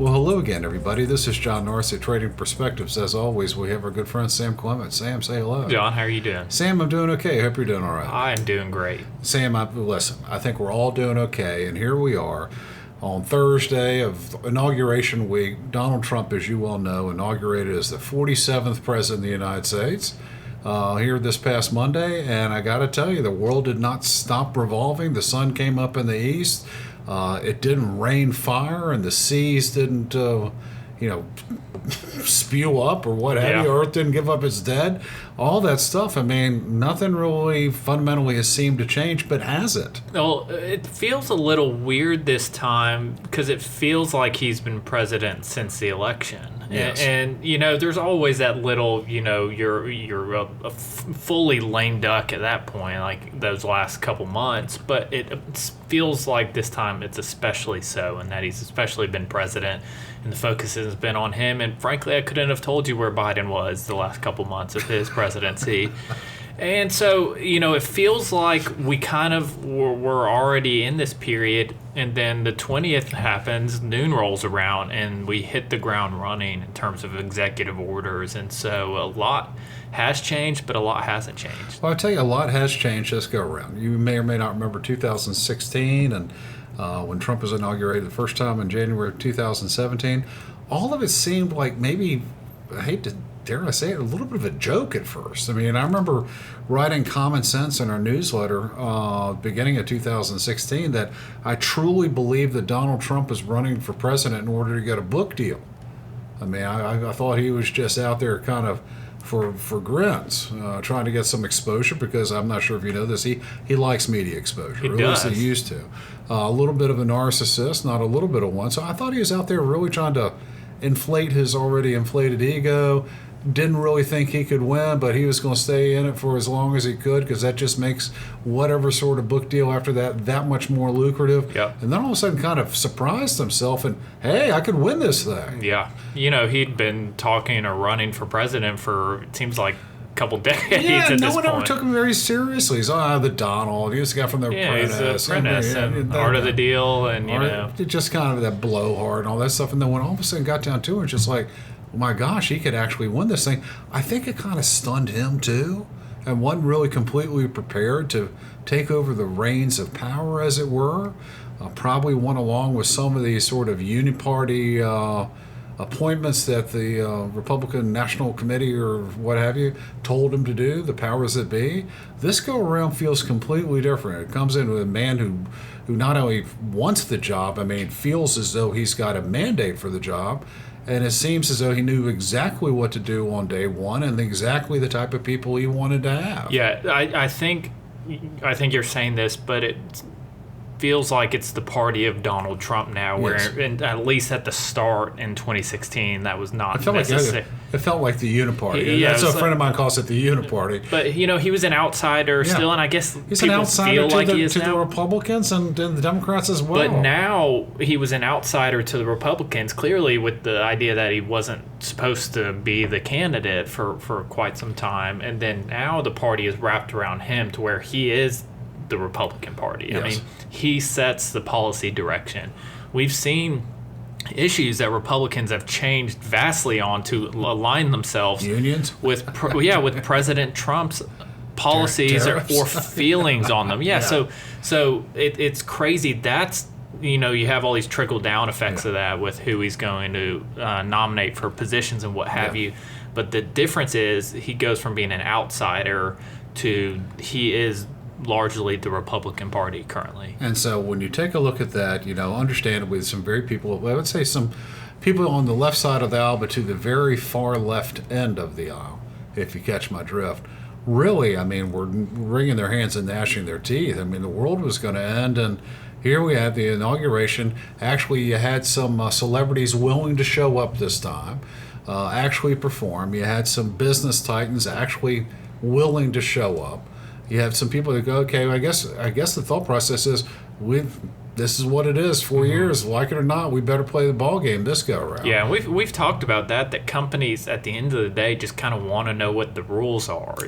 Well, hello again, everybody. This is John Norris at Trading Perspectives. As always, we have our good friend Sam Clement. Sam, say hello. John, how are you doing? Sam, I'm doing okay. Hope you're doing all right. I am doing great. Sam, listen, I think we're all doing okay, and here we are on Thursday of Inauguration Week. Donald Trump, as you well know, inaugurated as the 47th President of the United States here this past Monday, and I got to tell you, the world did not stop revolving. The sun came up in the east. It didn't rain fire, and the seas didn't, spew up or what have you. Earth didn't give up its dead. All that stuff. I mean, nothing really fundamentally has seemed to change, but has it? Well, it feels a little weird this time because it feels like he's been president since the election. Yes. And there's always that little, you're a fully lame duck at that point, like those last couple months. But it feels like this time it's especially so, and that he's especially been president, and the focus has been on him. And frankly, I couldn't have told you where Biden was the last couple months of his presidency. And so, it feels like we kind of were already in this period, and then the 20th happens, noon rolls around, and we hit the ground running in terms of executive orders. And so a lot has changed, but a lot hasn't changed. Well, I'll tell you, a lot has changed this go around. You may or may not remember 2016 and when Trump was inaugurated the first time in January of 2017. All of it seemed like maybe, I hate to dare I say it, a little bit of a joke at first. I mean, I remember writing Common Sense in our newsletter beginning of 2016 that I truly believed that Donald Trump was running for president in order to get a book deal. I mean, I thought he was just out there kind of for grins, trying to get some exposure, because I'm not sure if you know this, he likes media exposure. He does. At least he used to. A little bit of a narcissist, not a little bit of one. So I thought he was out there really trying to inflate his already inflated ego. Didn't really think he could win, but he was going to stay in it for as long as he could, because that just makes whatever sort of book deal after that much more lucrative. Yep. And then all of a sudden kind of surprised himself and, hey, I could win this thing. Yeah. He'd been talking or running for president for, it seems like, a couple decades yeah, at this point. No one ever took him very seriously. He's the Donald. He was the guy from The Apprentice. He's the Apprentice and Art of the Deal, and, just kind of that blowhard and all that stuff. And then when all of a sudden got down to it, it's just like, oh my gosh, he could actually win this thing. I think it kind of stunned him too, and wasn't really completely prepared to take over the reins of power, as it were. Probably went along with some of these sort of uniparty appointments that the Republican National Committee or what have you told him to do, the powers that be. This go around feels completely different. It comes in with a man who not only wants the job, feels as though he's got a mandate for the job. And it seems as though he knew exactly what to do on day one and exactly the type of people he wanted to have. Yeah, I think you're saying this, but it feels like it's the party of Donald Trump now, where and at least at the start in 2016, that was not necessary. It felt like the Uniparty. Yeah, that's what a friend of mine calls it, the Uniparty. But, he was an outsider still, and I guess he's people an outsider feel like he is to now. the Republicans and the Democrats as well. But now he was an outsider to the Republicans, clearly with the idea that he wasn't supposed to be the candidate for quite some time. And then now the party is wrapped around him to where he is the Republican Party. Yes. He sets the policy direction. We've seen issues that Republicans have changed vastly on to align themselves unions with President Trump's policies or feelings on them. So it's crazy. That's you have all these trickle down effects of that with who he's going to nominate for positions and what have you. But the difference is he goes from being an outsider to he is largely the Republican Party currently. And so when you take a look at that, understandably, some very people, I would say some people on the left side of the aisle, but to the very far left end of the aisle, if you catch my drift, really, were wringing their hands and gnashing their teeth. The world was going to end, and here we have the inauguration. Actually, you had some celebrities willing to show up this time, actually perform. You had some business titans actually willing to show up. You have some people that go, okay, I guess the thought process is this is what it is. 4 years, like it or not, we better play the ball game this go around. Yeah, we've talked about that companies at the end of the day just kind of want to know what the rules are,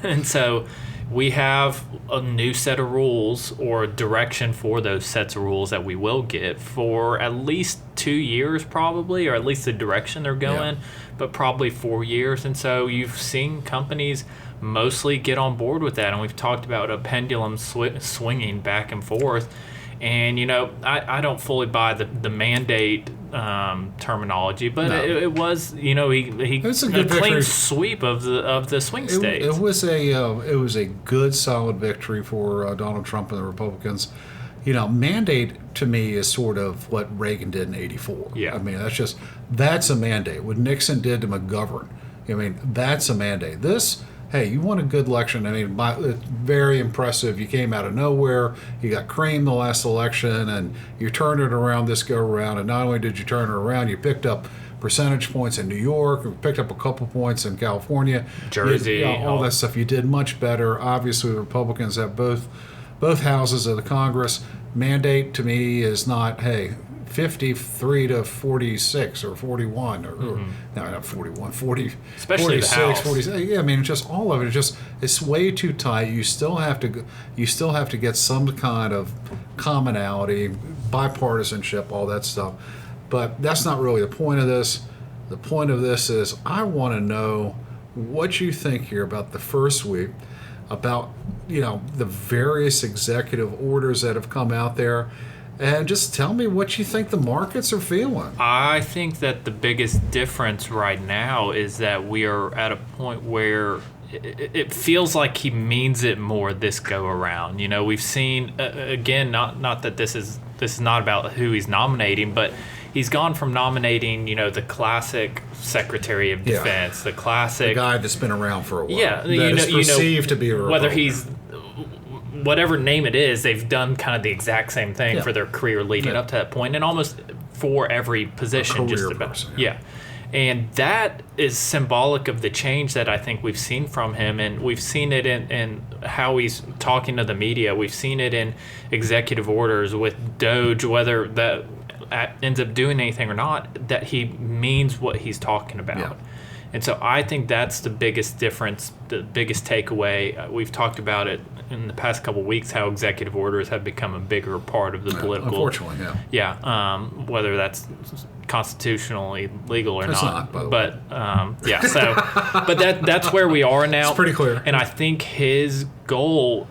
and so we have a new set of rules or direction for those sets of rules that we will get for at least 2 years probably, or at least the direction they're going, but probably 4 years. And so you've seen companies mostly get on board with that, and we've talked about a pendulum swinging back and forth. And I don't fully buy the mandate terminology, but it was he it's a a good clean victory. Sweep of the swing states. It was a good solid victory for Donald Trump and the Republicans. Mandate to me is sort of what Reagan did in '84. Yeah. I mean, that's a mandate. What Nixon did to McGovern. I mean, that's a mandate. Hey, you won a good election. I mean, it's very impressive. You came out of nowhere. You got creamed the last election, and you turned it around this go around. And not only did you turn it around, you picked up percentage points in New York, you picked up a couple points in California, Jersey, all that stuff. You did much better. Obviously, the Republicans have both houses of the Congress. Mandate to me is not, hey, 53 to 46 or 41 or no, not 41, 40, Especially 46, the House. 46. Yeah, I mean, just all of it. It's way too tight. You still have to get some kind of commonality, bipartisanship, all that stuff. But that's not really the point of this. The point of this is I want to know what you think here about the first week, about the various executive orders that have come out there. And just tell me what you think the markets are feeling. I think that the biggest difference right now is that we are at a point where it feels like he means it more this go around. We've seen again, not that this is not about who he's nominating, but he's gone from nominating, the classic Secretary of Defense, the classic guy that's been around for a while. Yeah, that is perceived to be a whether Republican. he's whatever name it is, they've done kind of the exact same thing for their career leading up to that point, and almost for every position, just about. Person, And that is symbolic of the change that I think we've seen from him, and we've seen it in how he's talking to the media. We've seen it in executive orders with Doge, whether that ends up doing anything or not, that he means what he's talking about. Yeah. And so I think that's the biggest difference, the biggest takeaway. We've talked about it in the past couple of weeks, how executive orders have become a bigger part of the political. Unfortunately, Whether that's constitutionally legal or it's not. By the way. But that's where we are now. It's pretty clear. And I think his goal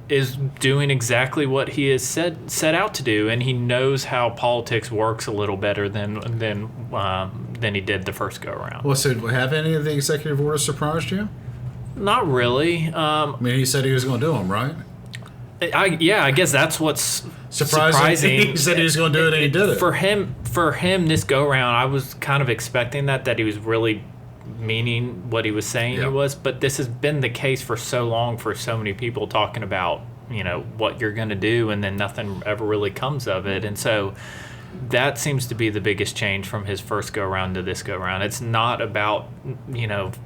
is doing exactly what he has set out to do, and he knows how politics works a little better than he did the first go around. Well, so have any of the executive orders surprised you? Not really. I mean, he said he was going to do them, right? I guess that's what's surprising. He said he was going to do it, and he did it. For him, this go around, I was kind of expecting that he was really meaning what he was saying he was. But this has been the case for so long, for so many people talking about what you're going to do, and then nothing ever really comes of it. And so that seems to be the biggest change from his first go around to this go around. It's not about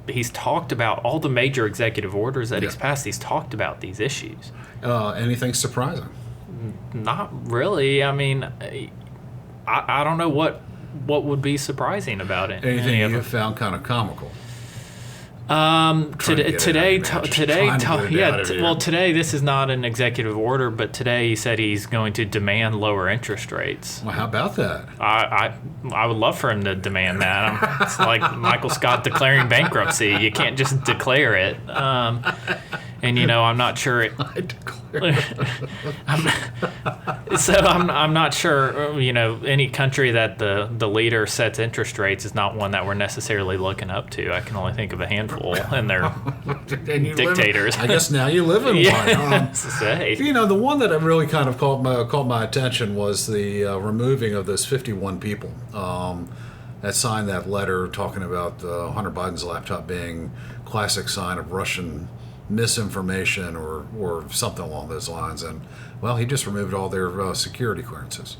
he's talked about all the major executive orders that he's passed. He's talked about these issues. Anything surprising? Not really. I mean, I don't know what would be surprising about it. Anything you found kind of comical? Today, this is not an executive order, but today he said he's going to demand lower interest rates. Well, how about that? I would love for him to demand that. It's like Michael Scott declaring bankruptcy. You can't just declare it. And I'm not sure. I'm not sure. Any country that the leader sets interest rates is not one that we're necessarily looking up to. I can only think of a handful, and they're dictators. I guess now you live in one. The one that really kind of caught my attention was the removing of those 51 people that signed that letter talking about Hunter Biden's laptop being classic sign of Russian misinformation or something along those lines. And well, he just removed all their security clearances.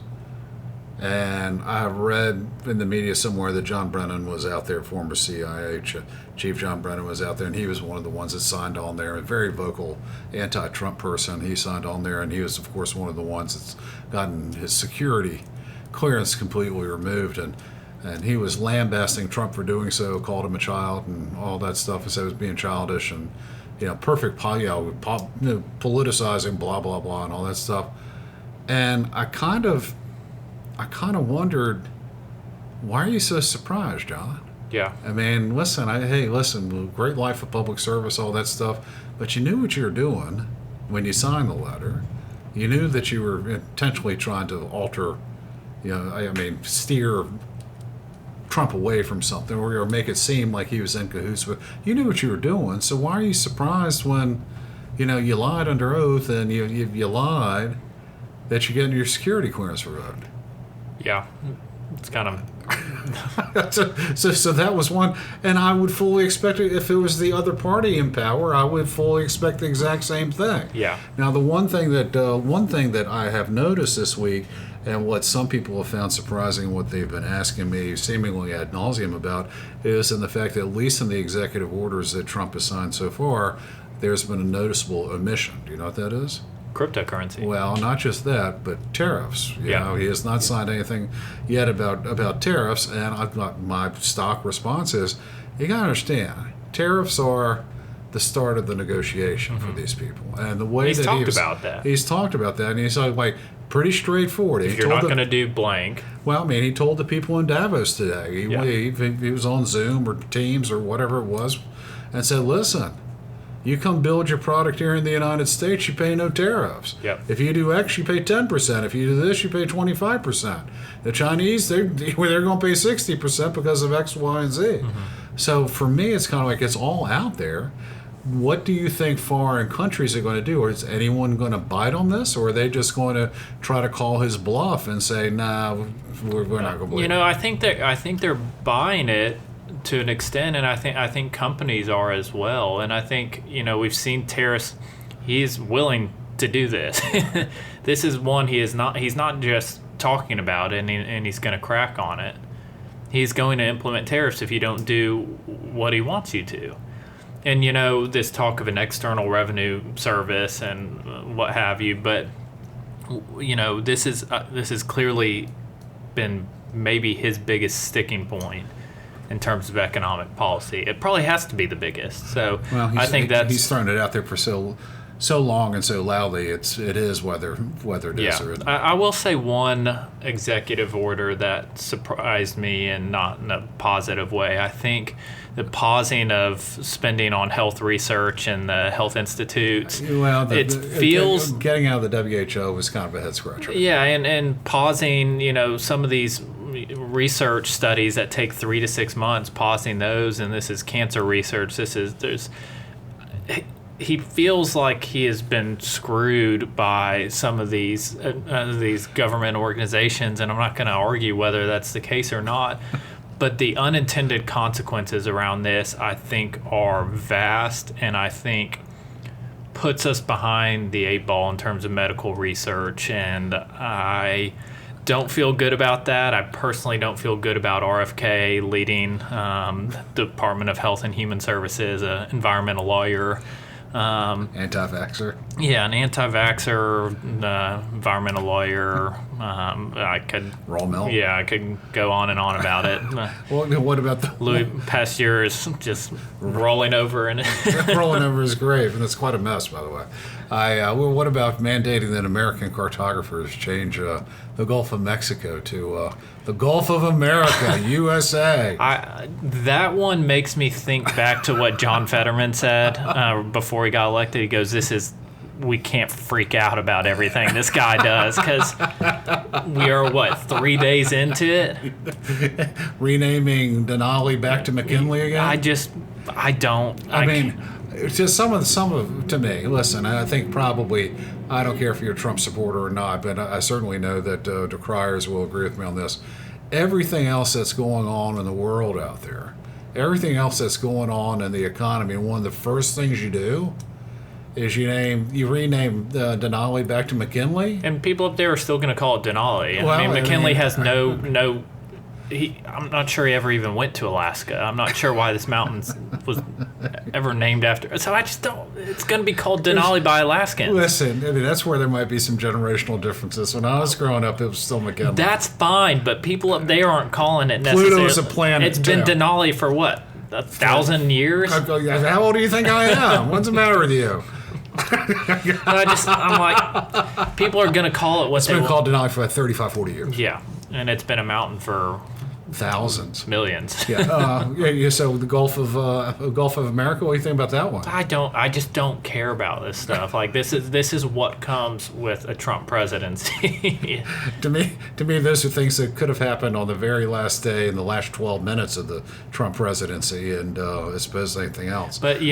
And I read in the media somewhere that John Brennan was out there, former CIA Chief John Brennan was out there, and he was one of the ones that signed on there, a very vocal anti-Trump person. He signed on there, and he was, of course, one of the ones that's gotten his security clearance completely removed. And he was lambasting Trump for doing so, called him a child and all that stuff, and said he was being childish. And perfect, politicizing, blah blah blah, and all that stuff. And I kind of wondered, why are you so surprised, John? Yeah. I mean, listen, great life of public service, all that stuff, but you knew what you were doing when you signed the letter. You knew that you were intentionally trying to alter, steer Trump away from something, or make it seem like he was in cahoots with. You knew what you were doing, so why are you surprised when, you lied under oath and you lied that you're getting your security clearance revoked? Yeah, it's kind of. so that was one, and I would fully expect it if it was the other party in power. I would fully expect the exact same thing. Yeah. Now, the one thing that I have noticed this week, and what some people have found surprising, what they've been asking me seemingly ad nauseum about, is in the fact that at least in the executive orders that Trump has signed so far, there's been a noticeable omission. Do you know what that is? Cryptocurrency. Well, not just that, but tariffs. You know, he has not signed anything yet about tariffs, and my stock response is, you got to understand, tariffs are the start of the negotiation for these people, and the way he's talked about that, and he's like pretty straightforward. If you're not going to do blank. Well, I mean, he told the people in Davos today. He was on Zoom or Teams or whatever it was, and said, listen. You come build your product here in the United States, you pay no tariffs. Yep. If you do X, you pay 10%. If you do this, you pay 25%. The Chinese, they're going to pay 60% because of X, Y, and Z. Mm-hmm. So for me, it's kind of like it's all out there. What do you think foreign countries are going to do? Or is anyone going to bite on this? Or are they just going to try to call his bluff and say, nah, we're not going to believe it? I think they're buying it to an extent, and I think companies are as well. And I think we've seen tariffs. He's willing to do this. This is one he's not just talking about it, and he's going to crack on it. He's going to implement tariffs if you don't do what he wants you to. And this talk of an external revenue service and what have you, but this has clearly been maybe his biggest sticking point in terms of economic policy. It probably has to be the biggest. So I think he's thrown it out there for so long and so loudly. It is whether it is or isn't. I will say one executive order that surprised me, and not in a positive way. I think the pausing of spending on health research and the health institutes. Well, feels getting out of the WHO was kind of a head scratcher. Yeah, and pausing some of these research studies that take 3 to 6 months, pausing those, and this is cancer research. He feels like he has been screwed by some of these government organizations, and I'm not going to argue whether that's the case or not. But the unintended consequences around this, I think, are vast, and I think puts us behind the 8 ball in terms of medical research, and I don't feel good about that. I personally don't feel good about RFK leading the Department of Health and Human Services, an environmental lawyer. Anti-vaxxer. Yeah, an anti-vaxxer, environmental lawyer. I could raw milk. Yeah, I could go on and on about it. Well, what about the Louis Pasteur is just rolling over in it. Rolling over his grave, and it's quite a mess, by the way. What about mandating that American cartographers change the Gulf of Mexico to the Gulf of America, USA? That one makes me think back to what John Fetterman said before he got elected. He goes, we can't freak out about everything this guy does, because we are, 3 days into it? Renaming Denali back to McKinley again? I don't. I mean, it's just some of to me, listen, I think probably, I don't care if you're a Trump supporter or not, but I certainly know that decriers will agree with me on this. Everything else that's going on in the world out there, everything else that's going on in the economy, and one of the first things you do is you rename Denali back to McKinley. And people up there are still going to call it Denali. Well, McKinley has no. I'm not sure he ever even went to Alaska. I'm not sure why this mountain was ever named after. So I just don't. It's going to be called Denali by Alaskans. Listen, I mean, that's where there might be some generational differences. When I was growing up, it was still McKinley. That's fine, but people up there aren't calling it necessarily. Pluto's a planet. It's been Denali for what? 1,000 years. How old do you think I am? What's the matter with you? I'm like, people are going to call it what it's been called denial for like 35, 40 years. Yeah, and it's been a mountain for thousands, millions. Yeah. So the Gulf of America. What do you think about that one? I just don't care about this stuff. Like this is what comes with a Trump presidency. To me, those are things that could have happened on the very last day in the last 12 minutes of the Trump presidency, and as opposed to anything else. But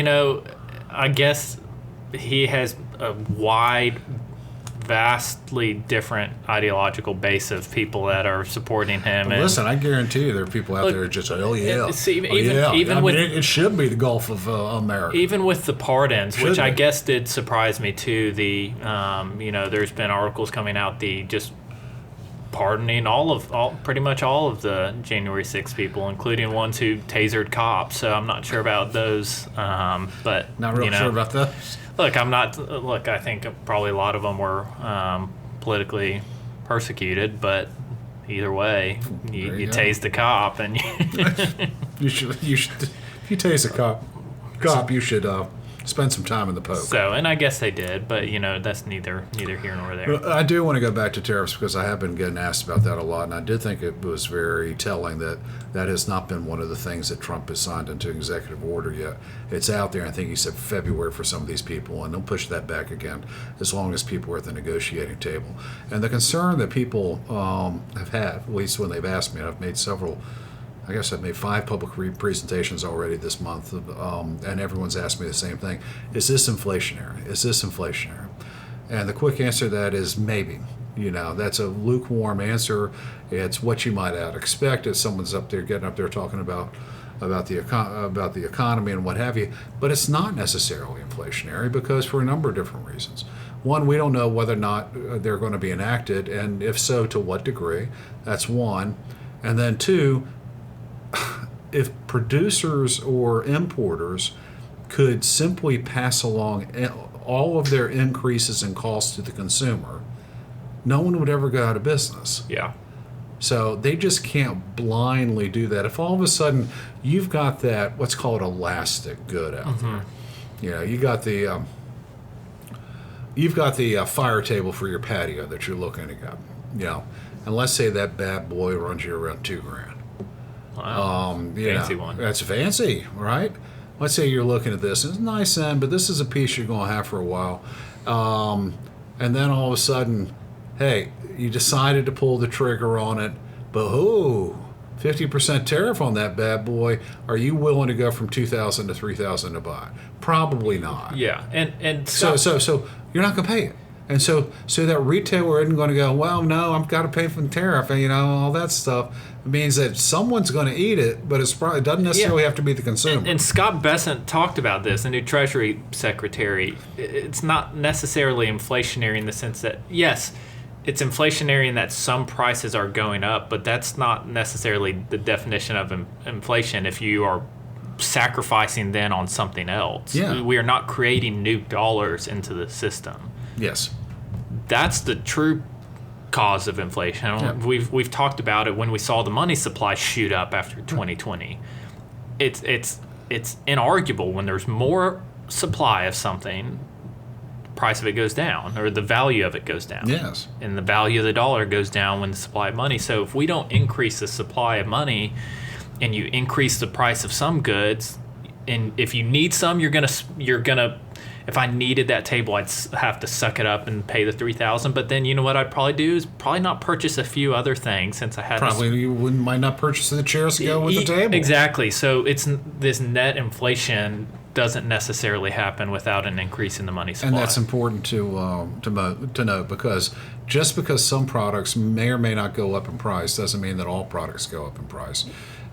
I guess he has a wide, vastly different ideological base of people that are supporting him. Well, listen, I guarantee you there are people out there just even with it should be the Gulf of America. Even with the pardons, which I guess did surprise me too. There's been articles coming out just pardoning pretty much all of the January 6th people, including ones who tasered cops. So I'm not sure about those. But not real sure about those. Look, I think probably a lot of them were politically persecuted, but either way, you tase the cop, and you should. If you tase a cop, you should spend some time in the poke. So, and I guess they did, but that's neither here nor there. Well, I do want to go back to tariffs because I have been getting asked about that a lot, and I did think it was very telling that has not been one of the things that Trump has signed into executive order yet. It's out there. I think he said February for some of these people, and they'll push that back again as long as people are at the negotiating table. And the concern that people have had, at least when they've asked me, and I've made several. I guess I've made 5 public presentations already this month, and everyone's asked me the same thing. Is this inflationary? Is this inflationary? And the quick answer to that is maybe. That's a lukewarm answer. It's what you might expect if someone's getting up there talking about the economy and what have you. But it's not necessarily inflationary because for a number of different reasons. One, we don't know whether or not they're going to be enacted, and if so, to what degree. That's one. And then two, if producers or importers could simply pass along all of their increases in costs to the consumer, no one would ever go out of business. Yeah. So they just can't blindly do that. If all of a sudden you've got that, let's call it elastic good out there. You've got the fire table for your patio that you're looking to get. And let's say that bad boy runs you around $2,000. Wow. Fancy one. That's fancy, right? Let's say you're looking at this. It's a nice end, but this is a piece you're going to have for a while. And then all of a sudden, hey, you decided to pull the trigger on it, but 50% tariff on that bad boy. Are you willing to go from $2,000 to $3,000 to buy? Probably not. Yeah, and so you're not going to pay it. And so that retailer isn't going to go, well, no, I've got to pay for the tariff, and all that stuff. It means that someone's going to eat it, but it doesn't necessarily have to be the consumer. And Scott Bessent talked about this, the new Treasury Secretary. It's not necessarily inflationary in the sense that, yes, it's inflationary in that some prices are going up, but that's not necessarily the definition of inflation if you are sacrificing then on something else. Yeah. We are not creating new dollars into the system. Yes. That's the true cause of inflation. Yeah. We've talked about it when we saw the money supply shoot up after 2020. It's inarguable when there's more supply of something, the price of it goes down, or the value of it goes down. Yes. And the value of the dollar goes down when the supply of money. So if we don't increase the supply of money and you increase the price of some goods, and if you need some, you're gonna if I needed that table, I'd have to suck it up and pay the $3,000. But then you know what I'd probably do is probably not purchase a few other things since I had you might not purchase the chairs to go with the table. Exactly. So it's this net inflation doesn't necessarily happen without an increase in the money supply. And that's important to note because just because some products may or may not go up in price doesn't mean that all products go up in price.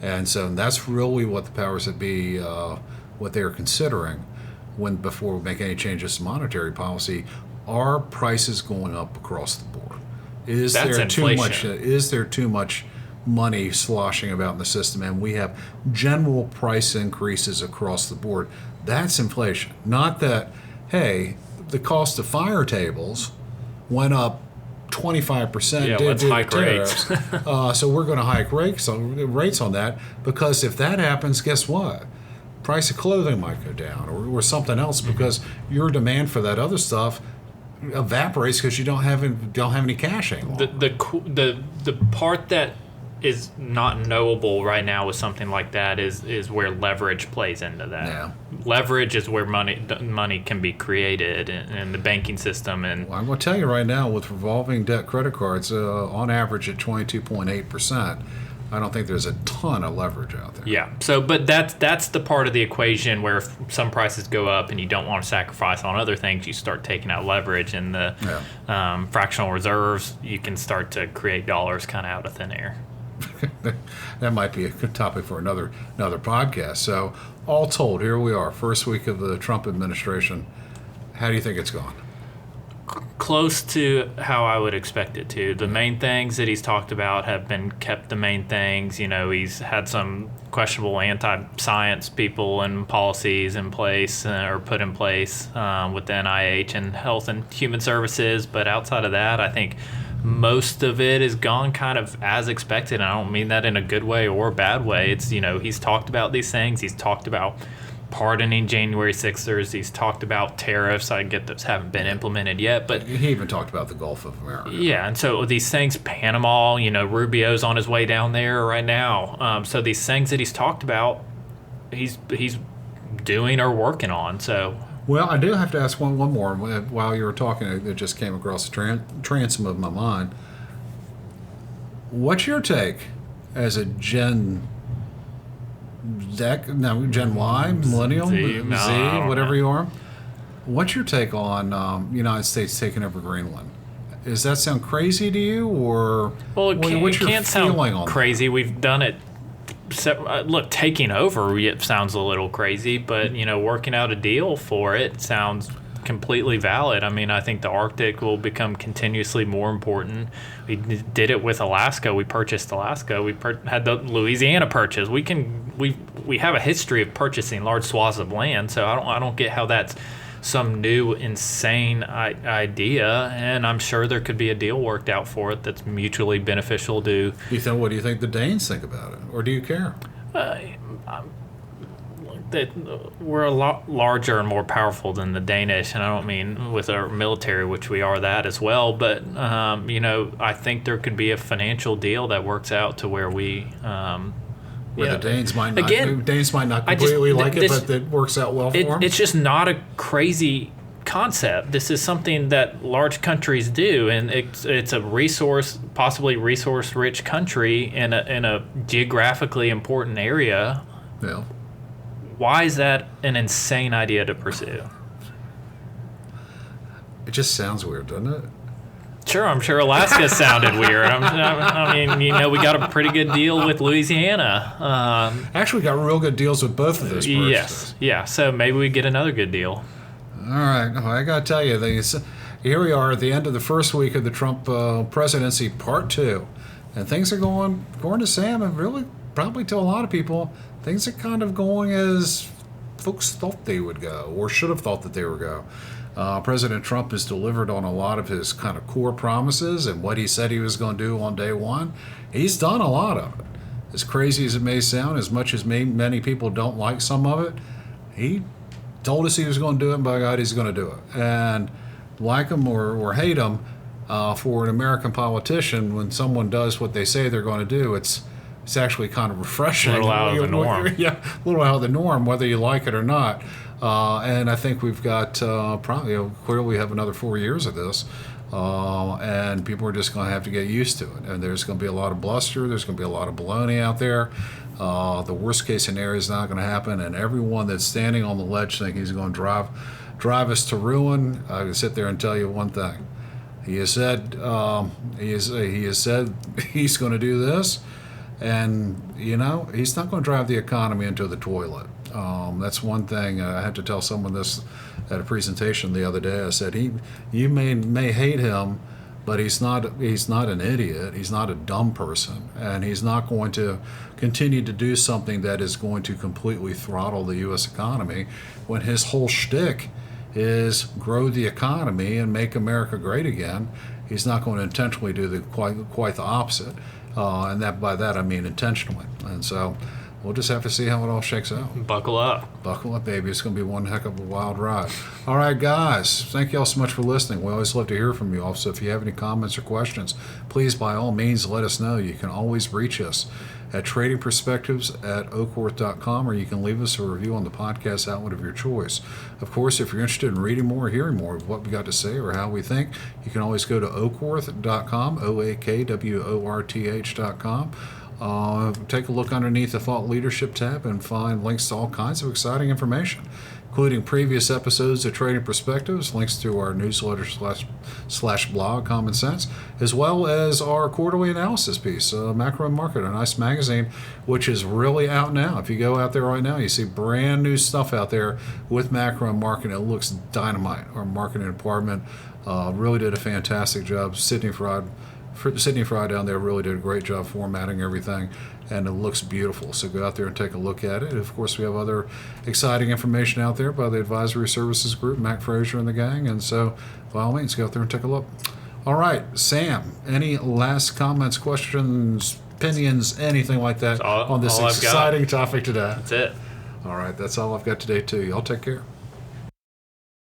And so that's really what the powers that be, what they're considering before we make any changes to monetary policy. Are prices going up across the board? Is there too much money sloshing about in the system, and we have general price increases across the board? That's inflation. Not that, hey, the cost of fire tables went up 25%. Yeah, let's hike rates. So we're going to hike rates on that, because if that happens, guess what? price of clothing might go down, or something else, because your demand for that other stuff evaporates because you don't have any cash anymore. The part that is not knowable right now with something like that is where leverage plays into that. Yeah. Leverage is where money can be created in the banking system. And Well, I'm going to tell you right now, with revolving debt credit cards, on average at 22.8%, I don't think there's a ton of leverage out there. yeah, so but that's the part of the equation where if some prices go up and you don't want to sacrifice on other things, you start taking out leverage, and the fractional reserves, you can start to create dollars kind of out of thin air. That might be a good topic for another podcast. So, all told, here we are, first week of the Trump administration. How do you think it's gone? Close to how I would expect it to. The main things that he's talked about have been kept the main things. You know, he's had some questionable anti-science people and policies in place or put in place with the NIH and Health and Human Services. But outside of that, I think most of it is gone kind of as expected. And I don't mean that in a good way or a bad way. It's, you know, he's talked about these things. He's talked about pardoning January 6ers. He's talked about tariffs. I get those haven't been implemented yet, but He even talked about the Gulf of America. yeah, and so these things, Panama, you know, Rubio's on his way down there right now. So these things that he's talked about, he's doing or working on. So Well, I do have to ask one more. While you were talking, it just came across the transom of my mind. What's your take as a Gen Y, Millennial, Z, no, I don't whatever know. you are? What's your take on United States taking over Greenland? Does that sound crazy to you, or well, it what's your can't feeling sound on crazy. We've done it. Look, taking over it sounds a little crazy, but you know, working out a deal for it sounds completely valid. I mean, I think the Arctic will become continuously more important. We did it with Alaska. We purchased Alaska. We had the Louisiana purchase. We have a history of purchasing large swaths of land, so I don't get how that's some new insane idea. And I'm sure there could be a deal worked out for it that's mutually beneficial to. What do you think the Danes think about it, or do you care? That we're a lot larger and more powerful than the Danish, and I don't mean with our military, which we are that as well, but you know, I think there could be a financial deal that works out to where we The Danes might not. Again, Danes might not completely like it, but it works out well for them. It's just not a crazy concept. This is something that large countries do, and it's a possibly resource-rich country in a geographically important area. Yeah. Why is that an insane idea to pursue? It just sounds weird, doesn't it? Sure, I'm sure Alaska sounded weird. I mean, you know, we got a pretty good deal with Louisiana. Actually, got real good deals with both of those purchases. Yes, yeah. So maybe we get another good deal. All right. Well, I got to tell you, here we are at the end of the first week of the Trump presidency, part 2. And things are going to Sam, and really, probably to a lot of people, things are kind of going as folks thought they would go, or should have thought that they would go. President Trump has delivered on a lot of his kind of core promises and what he said he was going to do on day one. He's done a lot of it. As crazy as it may sound, as much as many people don't like some of it, he told us he was going to do it, and by God, he's going to do it. And like him or hate him, for an American politician, when someone does what they say they're going to do, it's actually kind of refreshing. A little out of the norm. Yeah, a little out of the norm, whether you like it or not. And I think we've got probably, clearly we have another 4 years of this, and people are just going to have to get used to it. And there's going to be a lot of bluster. There's going to be a lot of baloney out there. The worst case scenario is not going to happen, and everyone that's standing on the ledge thinking he's going to drive us to ruin, I can sit there and tell you one thing. He has said he's going to do this. And, you know, he's not going to drive the economy into the toilet. That's one thing. I had to tell someone this at a presentation the other day. I said, you may hate him, but he's not an idiot. He's not a dumb person. And he's not going to continue to do something that is going to completely throttle the U.S. economy when his whole shtick is grow the economy and make America great again. He's not going to intentionally do quite the opposite. And by that I mean intentionally. And so we'll just have to see how it all shakes out. Buckle up. Buckle up, baby. It's going to be one heck of a wild ride. All right, guys. Thank you all so much for listening. We always love to hear from you. Also, if you have any comments or questions, please, by all means, let us know. You can always reach us at tradingperspectives@oakworth.com, or you can leave us a review on the podcast outlet of your choice. Of course, if you're interested in reading more or hearing more of what we got to say or how we think, you can always go to oakworth.com, OAKWORTH.com. Take a look underneath the Thought Leadership tab and find links to all kinds of exciting information, including previous episodes of Trading Perspectives, links to our newsletter slash blog, Common Sense, as well as our quarterly analysis piece, Macro and Market, a nice magazine, which is really out now. If you go out there right now, you see brand new stuff out there with Macro and Market. It looks dynamite. Our marketing department really did a fantastic job. Sydney Fry down there really did a great job formatting everything, and it looks beautiful. So go out there and take a look at it. Of course, we have other exciting information out there by the Advisory Services Group, Mac Frazier and the gang, and so by all means, go out there and take a look. All right, Sam, any last comments, questions, opinions, anything like that on this exciting topic today? That's it. All right, that's all I've got today, too. Y'all take care.